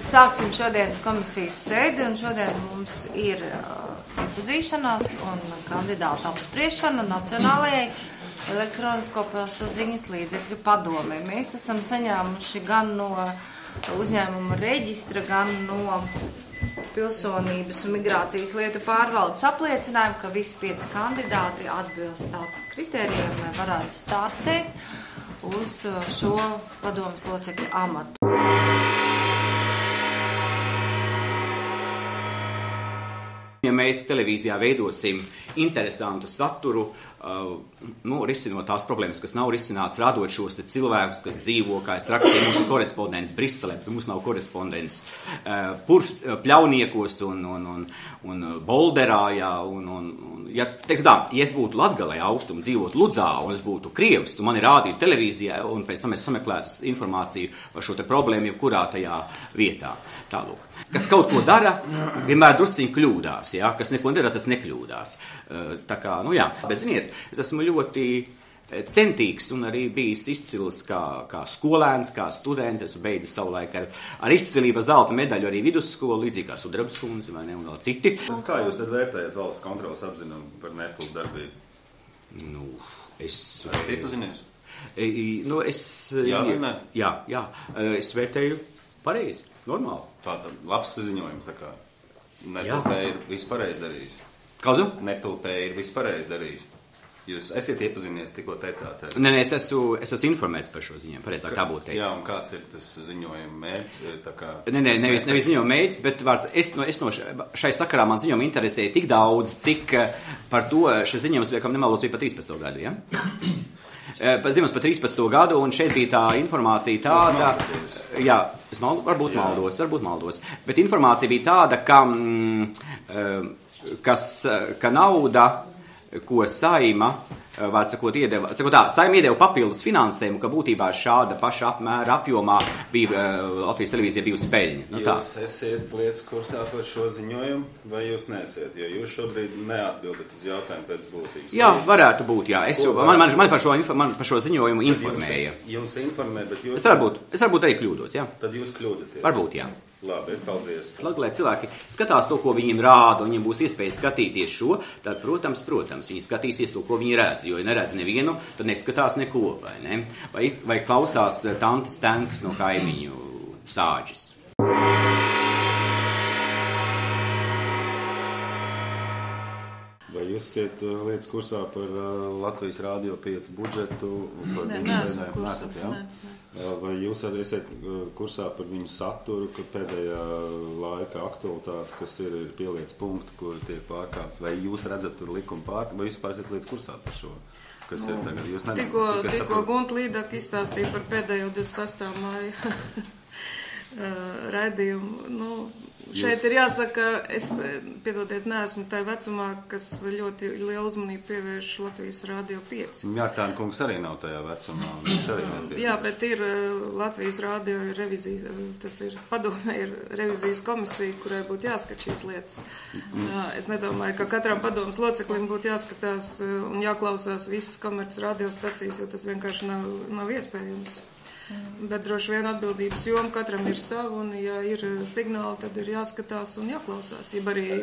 Sāksim šodienas komisijas sēdi, un šodien mums ir iepazīšanās un kandidāta apspriešana Nacionālajai elektronisko plašsaziņas līdzekļu padomei. Mēs esam saņēmuši gan no uzņēmuma reģistra, gan no Pilsonības un migrācijas lietu pārvaldes apliecinājumu, ka visi 5 kandidāti atbilst tātad kritērijiem, lai varētu startēt uz šo padomes locekļu amatu. Ja mēs televīzijā veidosim interesantu saturu, risinot tās problēmas, kas nav risināts, radot šos cilvēkus, kas dzīvo, kā es rakstīju, mums ir korespondents Briselē, bet mums nav korespondents Pļauniekos un Bolderā, ja es būtu Latgalē austumu, dzīvot Ludzā, un es būtu Krievs, un mani rādītu televīzijā, un pēc tam es sameklētu informāciju par šo te problēmu, jebkurā tajā vietā. Tālūk. Kas kaut ko dara, vienmēr drusciņi kļūdās, ja? Kas neko nedara, tas nekļūdās. Tā kā, bet ziniet, es esmu ļoti centīgs un arī bijis izcils kā skolēns, kā students, esmu beidzis savulaik ar izcilību zelta medaļu arī vidusskolu, līdzīgi kā Sudrabas kundze, vai ne, un vēl citi. Kā jūs tad vērtējat valsts kontrolas atzinumu par Nepal darbību? Iepazinies? Jā, es vērtēju pareizi. Normāli. Tātad labs ziņojums, tā kā Nepal ir vispareiz darījis. Kādu? Nepal ir vispareiz darījis. Jūs esiet iepazinies, tikko teicāt. Nē, es esmu informēts par šo ziņojumu, pareizāk tā būtu teikt. Jā, un kāds ir tas ziņojuma mērķis? Nevis ziņojuma mērķis, bet vārds, es no šai sakarā man ziņojumu interesēja tik daudz, cik par to šis ziņojums liekam nemelos bija pa 13. gadu, ja? Ziņojums par 13. gadu, un šeit bija tā informācija tāda, varbūt maldos, bet informācija bija tāda, ka nauda, ko Saima, Saima iedeva papildus finansējumu, ka būtībā šāda paša apmēra apjomā bija Latvijas televīzija bijusi peļņa. Jūs esiet lietas kursā par šo ziņojumu, vai jūs neesiet? Jo jūs šobrīd neatbildat uz jautājumu pēc būtības. Jā, varētu būt, jā. Man par šo ziņojumu informēja. Jums informē, bet jūs... Es varbūt arī kļūdos, jā. Tad jūs kļūdaties. Varbūt, jā. Labi, paldies. Lai cilvēki skatās to, ko viņiem rāda, un viņiem būs iespēja skatīties šo, tad, protams, viņi skatīsies to, ko viņi redz, jo, ja neredz nevienu, tad neskatās neko, vai ne? Vai klausās tantes tenkas no kaimiņu sāģis. Vai jūs esiet lietas kursā par Latvijas Rādio 5 budžetu? Neesmu kursā. Vai jūs arī esat kursā par viņu saturu, ka pēdējā laika aktualitāte, kas ir pieliec punktu, kur tiek pārkāpt? Vai jūs redzat tur likuma pārkāpt, vai jūs esat lietas kursā par šo? Kas ir tagad? Jūs Tikko Gunta Līdaka izstāstīja par pēdējo 26. māju raidījumu. Šeit ir jāsaka, es, piedodiet, neesmu tai vecumā, kas ļoti lielu uzmanību pievērš Latvijas Rādio 5. Mjārtāna kungs arī nav tajā vecumā. Viņš arī nepievērš. Jā, bet ir Latvijas Rādio ir revizija, tas ir padome, ir revizijas komisija, kurai būtu jāskat šīs lietas. Es nedomāju, ka katram padomas loceklim būtu jāskatās un jāklausās visas komerces radiostacijas, jo tas vienkārši nav iespējams. Bet droši vien atbildības joma katram ir sava, un ja ir signāli, tad ir jāskatās un jāklausās, ja arī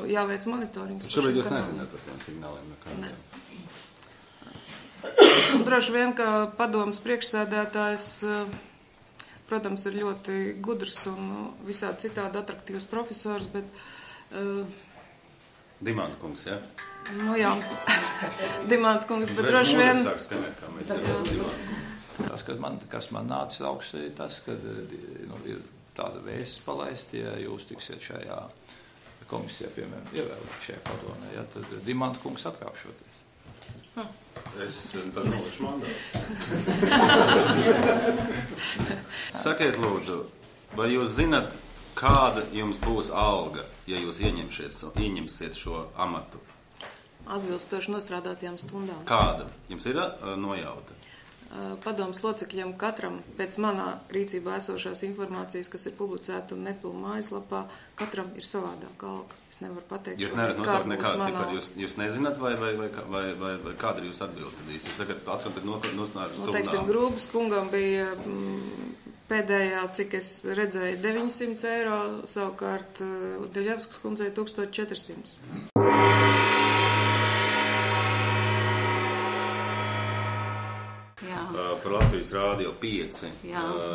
jāveic monitorings. Šobrīd jūs nezināt par tiem signāliem nekā? Ne. Droši vien, ka padomas priekšsēdētājs, protams, ir ļoti gudrs un visādi citādi atraktīvs profesors, bet... Dimanta kungs, jā? Jā, Dimanta kungs, bet droši vien... Sāk skanēt, kā mēs dzirdam. Tas, kas man nāca augstī, tas, kad ir tāda vēsts palaist, ja jūs tiksiet šajā komisijā, piemēram, ievēlēt šajā padomē, ja, tad Dimanta kungs atkāpšoties. Es tad nolikšu mandātu. Sakiet, lūdzu, vai jūs zinat, kāda jums būs alga, ja jūs ieņemsiet šo amatu? Atbilstoši nostrādātajām stundām. Kāda? Jums ir nojauta? padomas locekļiem katram pēc manā rīcībā esošās informācijas, kas ir publicēta un Neplu mājaslapā, katram ir savādāka alga. Es nevaru pateikt. Jūs nevarat nosaukt nekādu ciparu, jūs nezināt, vai kāda ir jūsu atbilde? Jūs tagad atsaukat nosnāru stundām. Teiksim, Grūbas kungam bija pēdējā, cik es redzēju, 900 eiro, savukārt Deļevskas kundzei 1400. Par Latvijas Rādio 5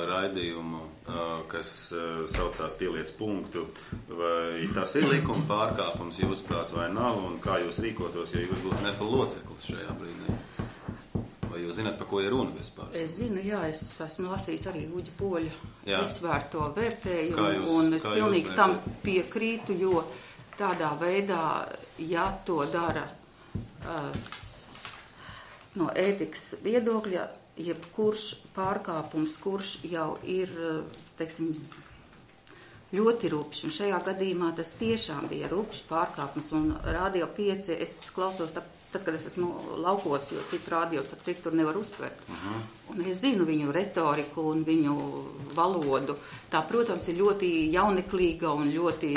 raidījumu, kas saucās Pieliec punktu. Vai tas ir likuma pārkāpums, jūsuprāt, vai nav, un kā jūs rīkotos, ja jūs būtu Neplu loceklis šajā brīdī? Vai jūs zināt, par ko ir runa vispār? Es zinu, jā, es esmu lasījis arī Uģa Poļa izsvērto vērtējumu, un es pilnīgi tam piekrītu, jo tādā veidā, ja to dara no ētikas viedokļa, jebkurš pārkāpums, kurš jau ir, teiksim, ļoti rupšs, un šajā gadījumā tas tiešām bija rupšs pārkāpums, un Rādio 5 es klausos tad, kad es esmu laukos, jo citu rādios ar citu tur nevar uztvert. Un es zinu viņu retoriku un viņu valodu. Tā, protams, ir ļoti jauneklīga un ļoti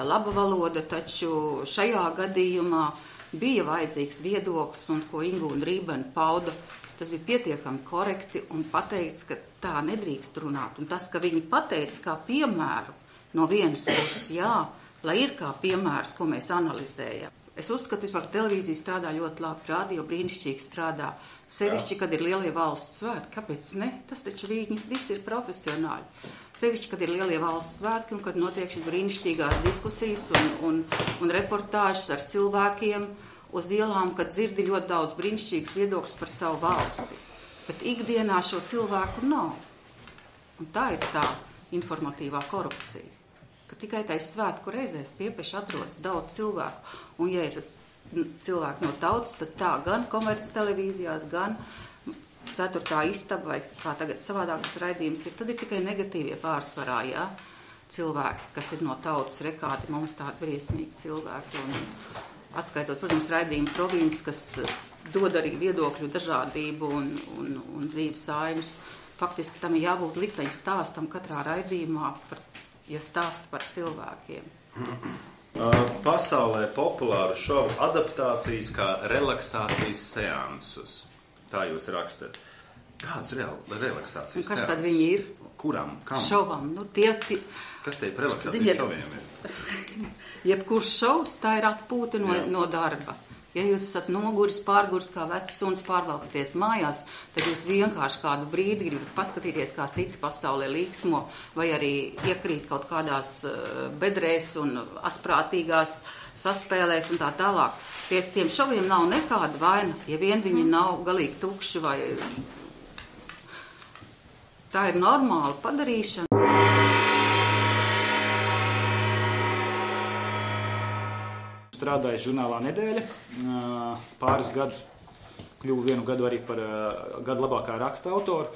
laba valoda, taču šajā gadījumā bija vajadzīgs viedoklis, un ko Ingūna Rībena pauda, tas bija pietiekami korekti un pateikts, ka tā nedrīkst runāt. Un tas, ka viņi pateica kā piemēru no vienas puses, jā, lai ir kā piemērs, ko mēs analizējam. Es uzskatu, ka televīzija strādā ļoti labi, radio brīnišķīgi strādā. Sevišķi, kad ir lielie valsts svētki, kāpēc ne? Tas taču viņi visi ir profesionāļi. Sevišķi, kad ir lielie valsts svētki un kad notiek šīs brīnišķīgās diskusijas un reportāžas ar cilvēkiem uz ielām, kad dzirdi ļoti daudz brīnišķīgas viedokļus par savu valsti. Bet ikdienā šo cilvēku nav. Un tā ir tā informatīvā korupcija. Ka tikai tais svētku reizēs piepeši atrodas daudz cilvēku. Un ja ir cilvēki no tautas, tad tā gan komerc televīzijās, gan 4. istaba vai kā tagad savādākas raidījums ir, tad ir tikai negatīvie pārsvarā, jā. Cilvēki, kas ir no tautas rekādi, mums tādi briesmīgi cilvēki. Un atskaitot, protams, raidījumu provinces, kas dod arī viedokļu dažādību un dzīves saimes. Faktiski tam ir jābūt likteņa stāstam katrā raidījumā, ja stāsta par cilvēkiem. Pasaulē populāru šovu adaptācijas kā relaksācijas seansus. Tā jūs rakstat. Kāds relaksācijas seansus? Kas tad viņi ir? Kuram? Kam? Šovam. Kas te ir relaksācijas šoviem ir? Jebkurš šovs, tā ir atpūta no darba. Ja jūs esat noguris, pārguris kā vecs suns, pārvalkaties mājās, tad jūs vienkārši kādu brīdi gribat paskatīties, kā citi pasaulē līksmo, vai arī iekrīt kaut kādās bedrēs un asprātīgās saspēlēs un tā tālāk. Tiem šoviem nav nekāda vaina, ja vien viņi nav galīgi tukši vai... Tā ir normāla padarīšana. Strādāju žurnālā Nedēļa, pāris gadus kļuvu vienu gadu arī par gadu labākā raksta autoru,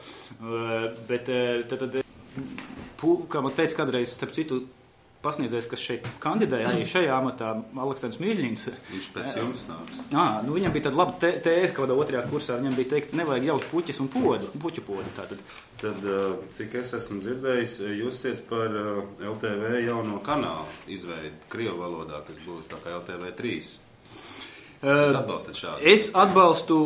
bet tad kā man teica kādreiz, starp citu, pasniedzējs, kas šeit kandidēja arī šajā amatā, Aleksandrs Mīļņins. Viņš pēc jums nāks. Viņam bija tāda laba tēze, kādā 2. kursā, viņam bija teikt, nevajag jaut puķis un puķu podu. Tad, cik es esmu dzirdējis, jūs iet par LTV jauno kanālu izveidi krievu valodā, kas būs tā kā LTV 3. Jūs atbalstat šādu? Es atbalstu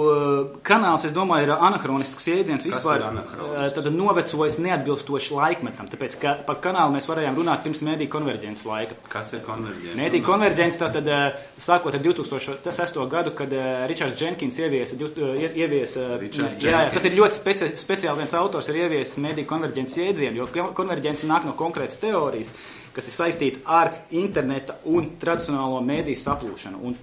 kanāls, es domāju, ir anahronisks jēdziens vispār. Kas ir anahronisks? Tad novecojis neatbilstoši laikmetam, tāpēc, ka par kanālu mēs varējām runāt pirms mediju konverģences laika. Kas ir konverģence? Mediju konverģence tātad sākot ar 2006. gadu, kad Ričards Dženkins ieviesa tas ir ļoti speciāli viens autors ir ieviesis mediju konverģences jēdzienu, jo konverģence nāk no konkrētas teorijas, kas ir saistīta ar interneta un tradicionālo mēdīju saplūšanu. Un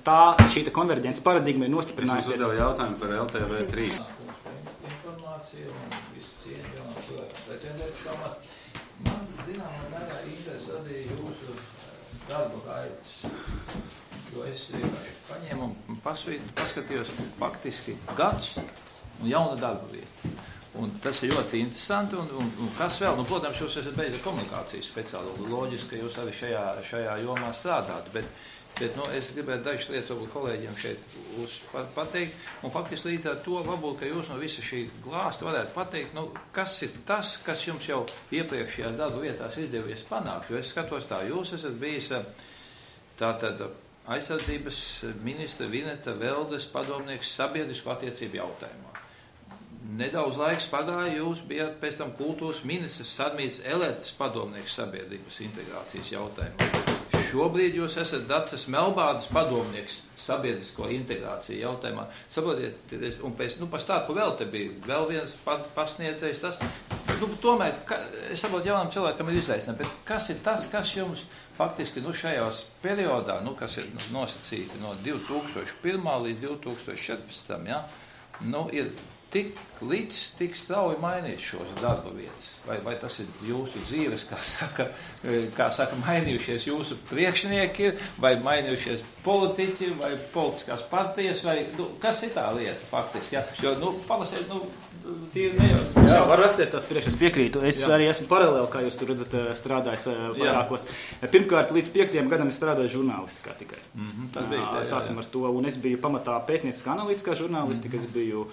šī konverģences paradigma ir nostiprinājusies. Es uzdevu jautājumu par LTV 3. Informācija un visu cieņu jaunam cilvēkam. Pretendēt šo amatu. Man, zināmā mērā, interesē arī jūsu darba gaitas. Jo es paņēmu un paskatījos faktiski gads un jauna darba vieta. Un tas ir ļoti interesanti, un kas vēl? Nu, protams, jūs esat beidza komunikācijas speciāli, loģiski, ka jūs arī šajā jomā strādāt, bet nu, es gribētu dažas lietas varbūt kolēģiem šeit pateikt, un faktiski līdz ar to varbūt, ka jūs no visa šī glāsta varētu pateikt, nu, kas ir tas, kas jums jau iepriekšējās darba vietās izdevies panākt, jo es skatos tā, jūs esat bijis tātad aizsardzības ministra Vineta Veldes padomnieks sabiedrisku attiecību jautājumā. Nedaudz laiks pagāja, jūs bijāt pēc tam kultūras ministrs Sarmīts Eletes padomnieks sabiedrības integrācijas jautājumā. Šobrīd jūs esat Dacas Melbārdas padomnieks sabiedrisko integrāciju jautājumā. Saprotiet, un pēc, par starpu vēl te bija vēl viens pasniedzējs tas. Tomēr, es saprotu, jaunam cilvēkam ir izaicinājumi, bet kas ir tas, kas jums faktiski, šajās periodā, kas ir nosacīti no 2001. līdz 2014. Ja, ir tik strauji mainīt šos darba vietas? Vai tas ir jūsu dzīves, kā saka, mainījušies jūsu priekšnieki, vai mainījušies politiķi, vai politiskās partijas, vai, kas ir tā lieta faktiski? Ja? Jo, palasēt, tīri nejauc. Jā, var rasties tās priekšas piekrītu. Es arī esmu paralēli, kā jūs tur redzat, strādājis vairākos. Pirmkārt, līdz 5. gadam es strādāju žurnālistikā tikai. Sāksim ar to, un es biju pamatā pētnieciskā analītiskā žurnālistika, es biju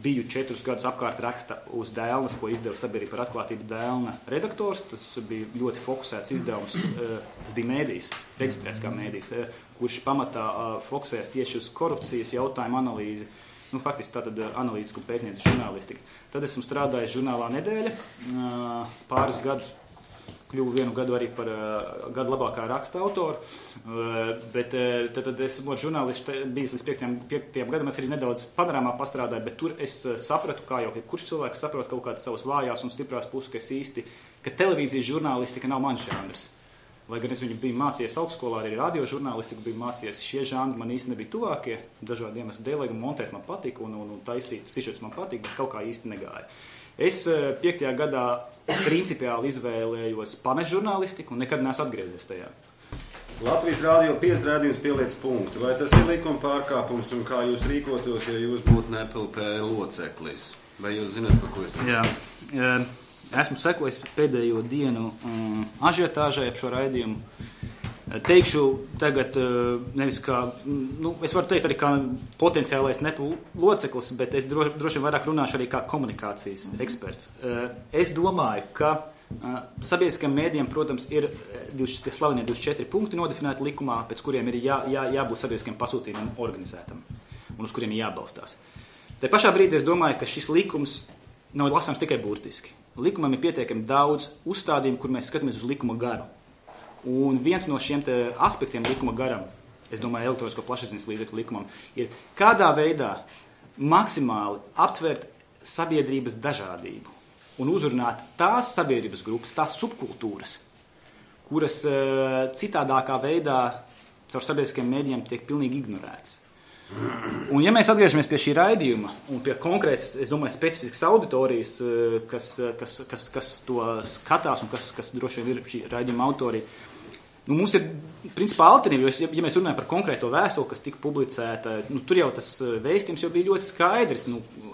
biju 4 gadus apkārt raksta uz Dēlnes, ko izdeva Sabiedrība par atklātību Dēlne redaktors. Tas bija ļoti fokusēts izdevums, tas bija mēdījis, reģistrēts kā mēdījis, kurš pamatā fokusēs tieši uz korupcijas jautājumu analīzi, faktiski tātad analītisku pētniecisku žurnālistiku. Tad esmu strādājis žurnālā Nedēļa, pāris gadus, kļuvu vienu gadu arī par gadu labākā raksta autoru, bet tad esmu žurnālists bijis līdz 5. gadam, es arī nedaudz panorāmā pastrādāju, bet tur es sapratu, kā jau kurš cilvēks saprot kaut kādas savas vājās un stiprās puses, ka televīzijas žurnālistika nav mans žanrs. Lai gan es viņu biju mācījies augstskolā, arī radiožurnālistiku biju mācījies, šie žanri man īsti nebija tuvākie, dažādi iemesli dēļ, lai gan montēt man patika un taisīt sižets man patika, bet kaut kā īsti negāja. Es 5. gadā principiāli izvēlējos pamest žurnālistiku un nekad neesmu atgriezies tajā. Latvijas Rādio 5 rādījums pieliec punktu. Vai tas ir likuma pārkāpums un kā jūs rīkotos, ja jūs būtu NPLP loceklis? Vai jūs zināt, par ko es runāju? Jā, esmu sekojis pēdējo dienu ažiotāžai ap šo raidījumu. Teikšu tagad, nevis kā, es varu teikt arī kā potenciālais NPLP loceklis, bet es droši vien vairāk runāšu arī kā komunikācijas eksperts. Es domāju, ka sabiedriskajiem mēdījiem, protams, ir tie slavenie 24 punkti nodefinēti likumā, pēc kuriem ir jābūt sabiedriskajiem pasūtījumiem organizētam un uz kuriem ir jābalstās. Te pašā brīdī es domāju, ka šis likums nav lasāms tikai burtiski. Likumam ir pietiekami daudz uzstādījumu, kur mēs skatāmies uz likuma garu. Un viens no šiem aspektiem likuma garam, es domāju, elektronisko plašsaziņas līdzekļu likumam, ir kādā veidā maksimāli aptvert sabiedrības dažādību un uzrunāt tās sabiedrības grupas, tās subkultūras, kuras citādākā veidā caur sabiedriskiem mēdījiem tiek pilnīgi ignorētas. Un ja mēs atgriežamies pie šī raidījuma un pie konkrētas, es domāju, specifiskas auditorijas, kas to skatās un kas droši vien ir šī raidījuma autori, mums ir principā alternatīva, jo ja mēs runājam par konkrēto vēstuli, kas tika publicēta, tur jau tas vēstījums jau bija ļoti skaidrs,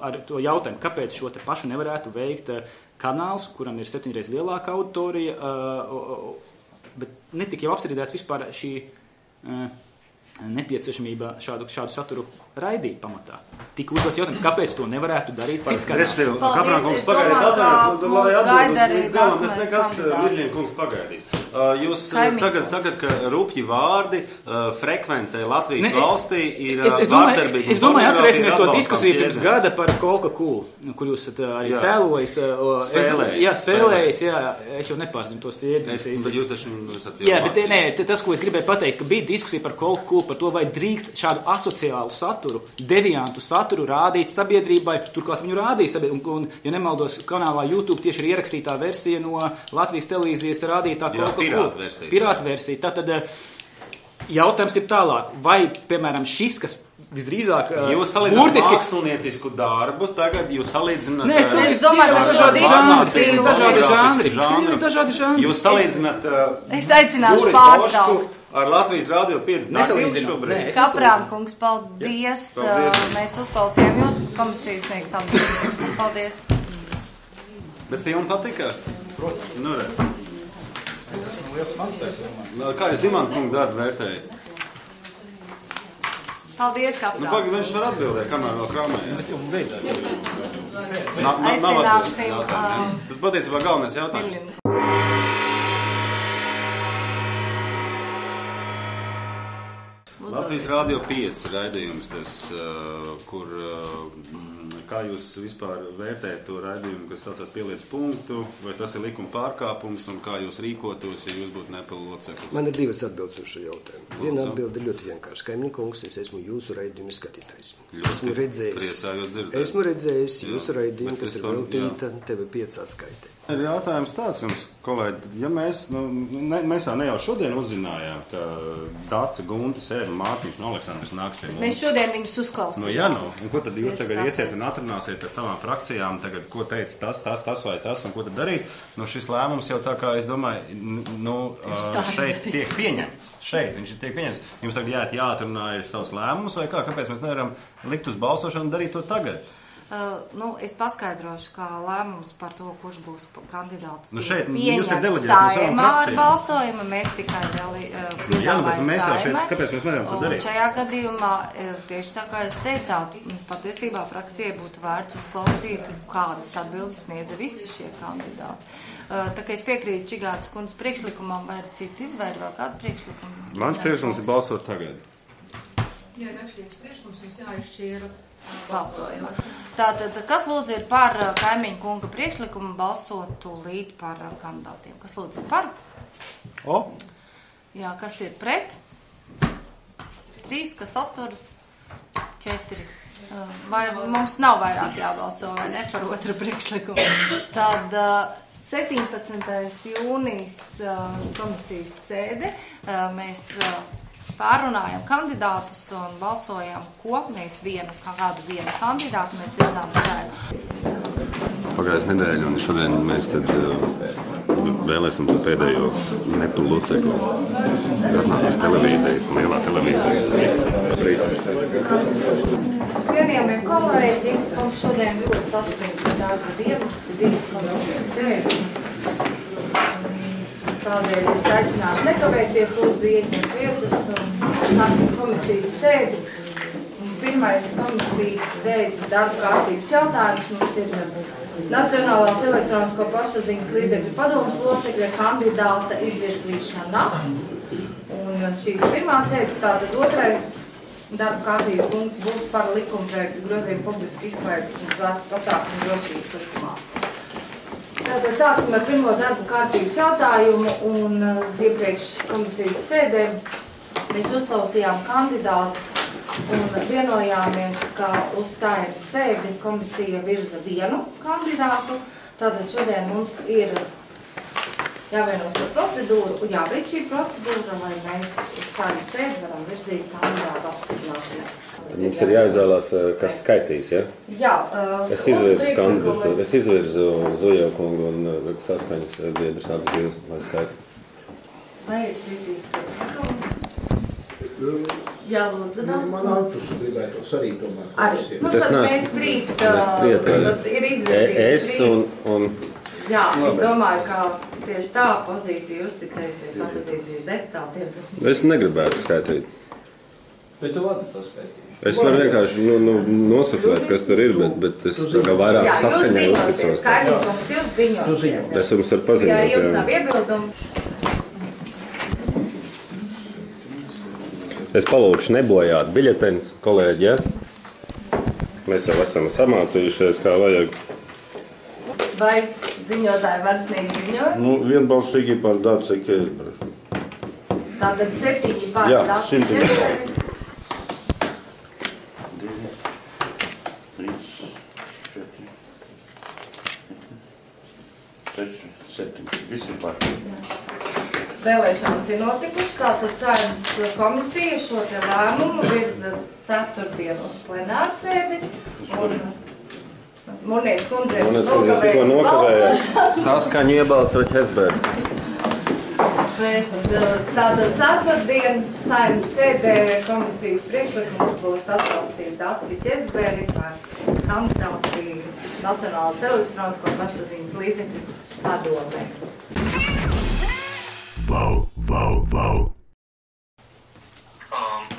ar to jautājumu, kāpēc šo te pašu nevarētu veikt kanāls, kuram ir 7 reizes lielāka auditorija, bet netika jau apstrīdēts vispār šī nepieciešamība šādu saturu raidīt pamatā. Tik uzdots jautājums, kāpēc to nevarētu darīt cits kanāls. Kaprānkungs pagaidiet, lai atbildu līdz galam, nekas Virģienkungs pagaidīs. Jūs tagad sakat, ka rupji vārdi frekvencē Latvijas valstī ir vārdarbīgi. Es domāju, atcerēsimies to diskusiju pirms gada par Coca-Cola, kur jūs arī tēlojis. Spēlējis, es jau nepārzinu tos iedzienīs. Bet jūs taču esat jau jā, bet nē, tas, ko es gribēju pateikt, ka bija diskusija par Coca-Cola, par to, vai drīkst šādu asociālu saturu, deviantu saturu rādīt sabiedrībai, turklāt viņu rādīja sabiedrībai, un, ja nemaldos, kanālā YouTube tieši ir ierakstītā versija no Latvijas televīzijas rādītā Coca-Cola. Pirāta versija. Tātad jautājums ir tālāk, vai, piemēram, šis, kas visdrīzāk jūs salīdzināt māksliniecisku darbu, tagad jūs salīdzināt... Nē, es domāju, ka šo diskusiju... Dažādi žanri. Jūs salīdzināt... Es aicināšu pārtraukt. ar Latvijas Rādio 5 darbības šobrīd. Kaprāna kungs, paldies. Mēs uzklausījām jūs, komisijas sniegs atbildi. Paldies. Bet filma patika? Protams. Nu, re. Es esmu liels fans tajā filmā. Kā jūs Dimanta kungu darbu vērtējat? Paldies, Kaprāna. Pagaid, viņš var atbildēt, kamēr vēl krāmējas. Bet jau beidzās. Nav atbildes Aicināsim, jautājumi. Tas patiesībā galvenais jautājums. Viljinu. Latvijas Rādio 5 raidījums, tas, kur, kā jūs vispār vērtējat to raidījumu, kas saucās Pieliec punktu, vai tas ir likuma pārkāpums, un kā jūs rīkotos, ja jūs būtu Nepela loceklis? Man ir divas atbildes uz šo jautājumu. Viena atbilde ir ļoti vienkārši. Kaimiņu kungs, es esmu jūsu raidījuma skatītājs. Esmu redzējis jūsu raidījumu, kas ir veltīta TV5 atskaitē. Ir jautājums tāds jums, kolēģi, ja mēs jau ne jau šodien uzzinājām, ka Dace, Gunta, Sēva, Mārtiņš un Aleksandrs nāks pie mums. Mēs šodien viņus uzklausījām. Un ko tad jūs tagad iesiet un atrunāsiet ar savām frakcijām, tagad, ko teica tas vai tas, un ko tad darīt? Šis lēmums jau tā kā, es domāju, šeit tiek pieņemts. Viņš tiek pieņemts. Jums tagad jāatrunā ir savs lēmums vai kā? Kāpēc mēs nevaram likt uz balsošanu un darīt to tagad? Es paskaidrošu, kā lēmums par to, kurš būs kandidāts. Šeit jūs ir deleģēti Saeimā ar balsojumu, mēs tikai piedāvājam Saeimai. Kāpēc mēs nevaram to darīt? Un šajā gadījumā, tieši tā kā jūs teicāt, patiesībā frakcijai būtu vērts uzklausīt, kādas atbildes sniedza visi šie kandidāti. Tā kā es piekrītu Čigārtas kundzes priekšlikumam, vai citi, vai vēl kādu priekšlikumu? Mans priekšlikums ir balsot tagad. Jā, atšķirīgs priekšlikums, jums jāizšķiera balsojumu. Tātad, kas lūdzu ir par kaimiņu kunga priekšlikumu balsot tūlīt par kandidātiem? Kas lūdzu ir par? Jā, kas ir pret? 3, kas atturas? 4. Vai mums nav vairāk jābalso vai ne par otru priekšlikumu? Tad 17. jūnijas komisijas sēde mēs pārunājam kandidātus un balsojam, ko mēs kādu vienu kandidātu mēs virzām Saeimā. Pagājās nedēļa, un šodien mēs tad vēlēsim to pēdējo Nepela locekli. Atnākas televīzija, lielā televīzija. Cienījamie kolēģi, mums šodien ļoti saspringta darba diena, tas ir 2 komisijas sēdes. Tādēļ es aicinātu nekavēties, lūdzu ieņemt vietas un sāksim komisijas sēdi. Pirmais komisijas sēdes darba kārtības jautājums mums ir Nacionālās elektronisko plašsaziņas līdzekļu padomes locekļa kandidāta izvirzīšana. Un šīs pirmās sēdes, tātad otrais darba kārtības punkts būs par likumprojektu grozījumu publisku izklaides un svētku pasākumu drošības likumā. Tātad sāksim ar pirmo darbu kārtības jautājumu un iepriekš komisijas sēdē mēs uzklausījām kandidātus un vienojāmies, ka uz Saeimas sēdi komisija virza vienu kandidātu. Tātad šodien mums ir jāvienos par procedūru, jābeidz šī procedūra, lai mēs uz Saeimas sēdi varam virzīt kandidātu apstiprināšanai. Tad mums ir jāizvēlās, kas skaitīs, ja? Jā. Es izvirzu kandidātu, es izvirzu Zujevu kungu un saskaņas biedrs abas divas, lai skaita. Vai ir citi priekšlikumi? Jā, lūdzu, daudz. Man autors gribētos arī tomēr. Arī. Tad mēs 3 ir izvirzīti. Es un... Jā, es domāju, ka tieši tā pozīcija uzticēsies opozīcijas deputātiem. Es negribētu skaitīt. Bet tu vari to skaitīt. Es varu vienkārši nosuflēt, kas tur ir, bet es kā vairāk saskaņai uzticos. Kaimiņkungs, jūs ziņosiet. Es jums varu paziņot. Ja jums nav iebildumu. Es palūkšu nebojāt biļeteņus, kolēģi, ja? Mēs jau esam samācījušies, kā vajag. Vai ziņotāji var sniegt ziņojumu? Vienbalsīgi par Dace Kezberu. Tātad 7 par Dace Kezberu. 7. Visi par. Vēlēšanas ir notikušas, tātad Saeimas komisija šo te lēmumu virza ceturtdienos plenārsēdi. Munītes kundze tikko nokavēja. Saskaņu iebalsot Kezberu. Bet tātad ceturtdien Saeimas sēdē komisijas priekšlikums būs atbalstīt Daci Ķezberi par kandidāti Nacionālās elektronisko plašsaziņas līdzekļu padomē. Vau.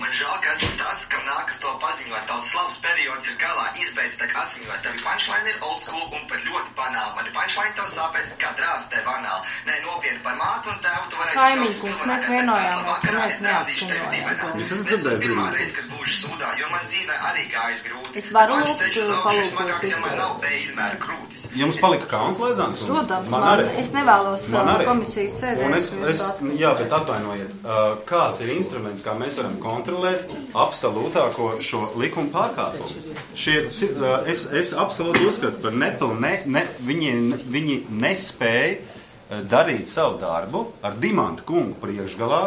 Man žēl, ka esmu tas, kam nākas to paziņot. Tavs slavs periods ir galā, izbeidz tak asiņot. Tavi punchline ir old school un pat ļoti banāli. Mani punchline tev sāpēs kā drās tev anāli. Nē, nopietni par mātu un tēvu tu varēsi Kaimiņkungs, mēs vienojāmies, ka mēs neapskaņojam. Jūs esat dzirdējuši pirmā reize, kad būšu sūdā, jo man dzīvē arī gājas grūti. Es varu Mans lūgt ceļš uz augšu ir smagāks, jo man palūkos nav B izmēra krūtis. Jums palika kauns, Lēzāns? Protams, es nevēlos komisijas sēdē. Jā, bet atvainojiet, kāds ir instruments, kā mēs varam kontrolēt absolūtāko šo likumu pārkāpumu? Es absolūti uzskatu par nepilnu, viņi nespēja darīt savu darbu ar Dimanta kungu priekšgalā.